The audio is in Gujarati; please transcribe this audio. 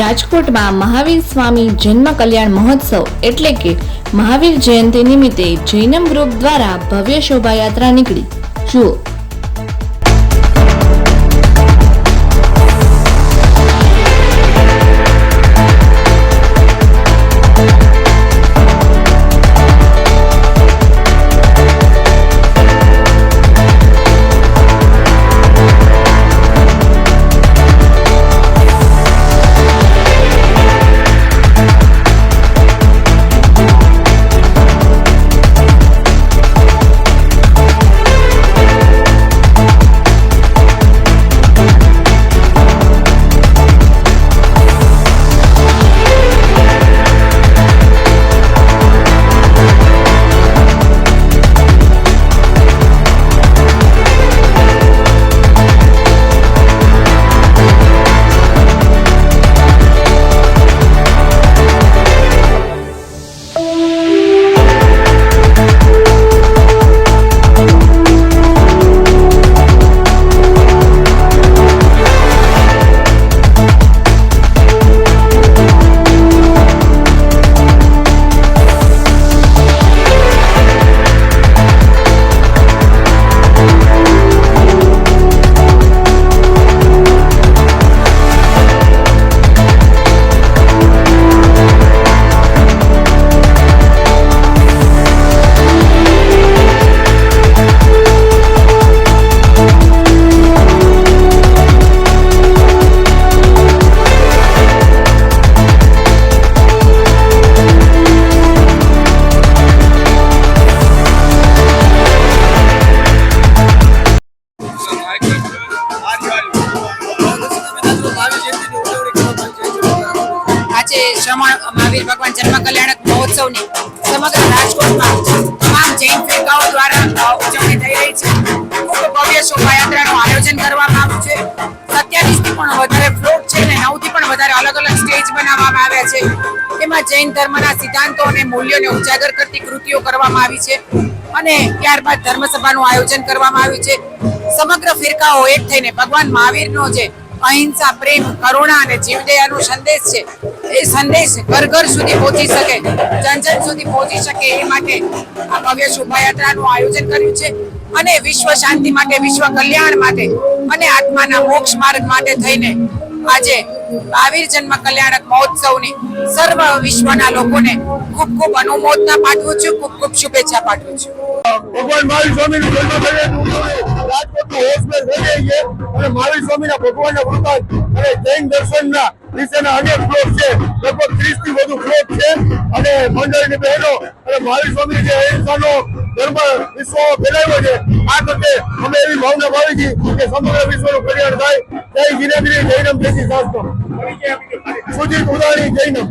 રાજકોટમાં મહાવીર સ્વામી જન્મ કલ્યાણ મહોત્સવ એટલે કે મહાવીર જયંતિ નિમિત્તે જૈનમ ગ્રુપ દ્વારા ભવ્ય શોભાયાત્રા નીકળી. જુઓ. મહાવીર ભગવાન જન્મ કલ્યાણક મહોત્સવની સમગ્ર રાજકોટમાં તમામ જૈન ફિરકાઓ દ્વારા ઉજવણી થઈ રહી છે. ખૂબ ભવ્ય શોભાયાત્રાનું આયોજન કરવામાં આવ્યું છે. 27 થી પણ વધારે ફ્લોટ છે ને 9 થી પણ વધારે અલગ અલગ સ્ટેજ બનાવવામાં આવ્યા છે. એમાં જૈન ધર્મના સિદ્ધાંતો અને મૂલ્યોને ઉજાગર કરતી કૃતિઓ કરવામાં આવી છે અને ત્યારબાદ ધર્મસભાનું આયોજન કરવામાં આવ્યું છે. સમગ્ર ફિરકાઓ એક થઈને ભગવાન મહાવીરનો જે અહિંસા, પ્રેમ, કરુણા અને જીવદયાનો સંદેશ છે એ સંદેશ ઘર ઘર સુધી પહોંચી શકે, જન જન સુધી પહોંચી શકે એ માટે આ ભવ્ય શોભાયાત્રાનું આયોજન કર્યું છે અને વિશ્વ શાંતિ માટે, વિશ્વ કલ્યાણ માટે અને આત્માના મોક્ષ માર્ગ માટે થઈને આજે મહાવીર જન્મ કલ્યાણક મહોત્સવની સર્વ વિશ્વના લોકોને ખૂબ ખૂબ અનુમોદના પાઠવું છું, ખૂબ ખૂબ શુભેચ્છા પાઠવું છું. ભગવાન મહાવીર સ્વામીનું જન્મ રાજકોટનું હોસ્પિટલ થઈ રહી છે અને મહાવીર સ્વામીના ભગવાનના વૃતાંત અને જૈન દર્શનના વિશેના અનેક ફ્લોટ છે. લગભગ 30 થી વધુ ફ્લોટ છે અને મંડળની બહેનો અને મહાવીર સ્વામી જે અહિંસાનો ધર્મ વિશ્વમાં ફેલાવ્યો છે આ તકે અમે એવી ભાવના ભાવી છીએ કે સમગ્ર વિશ્વનું કલ્યાણ થાય. જય જીનેન્દ્રી, જૈનમ, જય શ્રી શાસ્ત્ર, સુજીત ઉદાણી, જૈનમ.